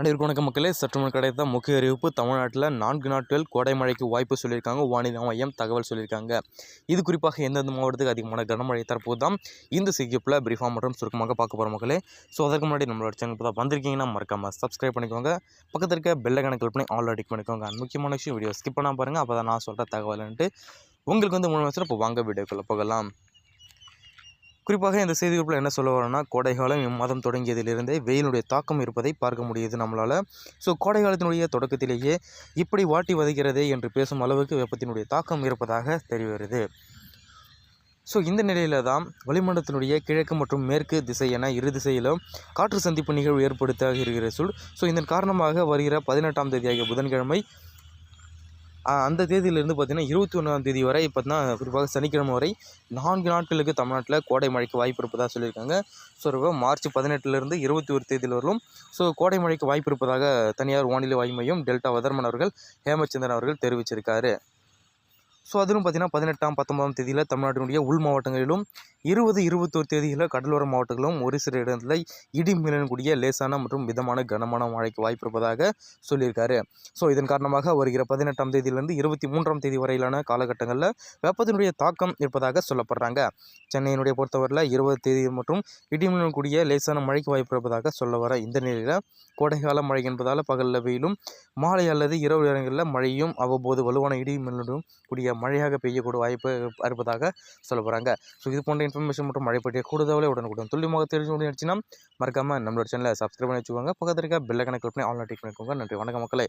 அனைவருக்கும் வணக்கம் மக்களே. சற்று முன் கிடைத்த முக்கிய அறிவிப்பு. தமிழ்நாட்டில் 4 நாட்கள் கோடை மழைக்கு வாய்ப்பு சொல்லியிருக்காங்க. வானிலை மையம் தகவல் சொல்லியிருக்காங்க. இது குறிப்பாக எந்தெந்த மாவட்டத்துக்கு அதிகமான கனமழை தற்போது தான் இந்த சிகிப்பில் பிரீஃபாக மற்றும் சுருக்கமாக பார்க்க போகிற மக்களே. ஸோ அதற்கு முன்னாடி நம்மளோட சேனல் இப்போ தான் வந்திருக்கீங்கன்னா மறக்காமல் சப்ஸ்கிரைப் பண்ணிக்கோங்க. பக்கத்தில் இருக்க பெல் ஐகானை கிளிக் பண்ணி ஆல் அடிக் பண்ணிக்கோங்க. முக்கியமான விஷயம் வீடியோ ஸ்கிப் பண்ணாமல் பாருங்கள். அப்போ தான் நான் சொல்கிற தகவல்ன்ட்டு உங்களுக்கு முழு வச்சு இப்போ வாங்க வீடியோக்குள்ளே போகலாம். குறிப்பாக இந்த செய்திக்குறிப்பில் என்ன சொல்ல வரோன்னா, கோடைக்காலம் இம்மாதம் தொடங்கியதிலிருந்தே வெயிலுடைய தாக்கம் இருப்பதை பார்க்க முடியுது நம்மளால். ஸோ கோடை காலத்தினுடைய தொடக்கத்திலேயே இப்படி வாட்டி வதைக்கிறதே என்று பேசும் அளவுக்கு வெப்பத்தினுடைய தாக்கம் இருப்பதாக தெரிய வருது. ஸோ இந்த நிலையில் தான் வளிமண்டலத்தினுடைய கிழக்கு மற்றும் மேற்கு திசை என இரு திசையிலும் காற்று சந்திப்பு நிகழ்வு ஏற்படுத்த இருக்கிற சூழ். ஸோ இதன் காரணமாக வருகிற 18ஆம் தேதி ஆகிய புதன்கிழமை அந்த தேதியிலிருந்து பார்த்திங்கன்னா 21ஆம் தேதி வரை பார்த்திங்கன்னா குறிப்பாக சனிக்கிழமை வரை 4 நாட்களுக்கு தமிழ்நாட்டில் கோடை மழைக்கு வாய்ப்பு இருப்பதாக சொல்லியிருக்காங்க. ஸோ மார்ச் 18லேருந்து 21 தேதியில் வரலும் கோடை மழைக்கு வாய்ப்பு இருப்பதாக தனியார் வானிலை ஆய்வு மையம் டெல்டா வெதர்மன் அவர்கள் ஹேமச்சந்திரன் அவர்கள் தெரிவிச்சிருக்காரு. ஸோ அதிலும் பார்த்திங்கன்னா 18ஆம் 19ஆம் தேதியில் தமிழ்நாட்டினுடைய உள் மாவட்டங்களிலும் 20, 21 தேதியில் கடலோர மாவட்டங்களும் ஒரு சில இடங்களில் இடி மின்னக்கூடிய லேசான மற்றும் மிதமான கனமான மழைக்கு வாய்ப்பு இருப்பதாக சொல்லியிருக்காரு. ஸோ இதன் காரணமாக வருகிற 18ஆம் தேதியிலிருந்து 23ஆம் தேதி வரையிலான காலகட்டங்களில் வெப்பத்தினுடைய தாக்கம் இருப்பதாக சொல்லப்படுறாங்க. சென்னையினுடைய பொறுத்தவரையில் 20 தேதி மற்றும் இடி மின்னக்கூடிய லேசான மழைக்கு வாய்ப்பு இருப்பதாக சொல்ல வர இந்த நிலையில் கோடைக்கால மழை என்பதால் பகலில் வெயிலும் மாலை அல்லது இரவு நேரங்களில் மழையும் அவ்வப்போது வலுவான இடி மின்னலும் கூடிய மழையாக பெய்யக்கூடிய வாய்ப்பு இருப்பதாக சொல்ல போகிறாங்க. ஸோ இது போன்ற இன்ஃபர்மேஷன் மற்றும் மழை பற்றிய கூடுதலை உடனுக்குடன் துல்லியமாக தெரிஞ்சுன்னா மறக்காமல் நம்மளோட சேனலை சப்ஸ்கிரைப் பண்ணி வச்சுக்கோங்க. பக்கத்தில் இருக்க பெல் ஐகானை கிளிக் பண்ணி ஆல் நோட்டிஃபிகேஷன் பண்ணிக்கோங்க. நன்றி, வணக்கம் மக்களே.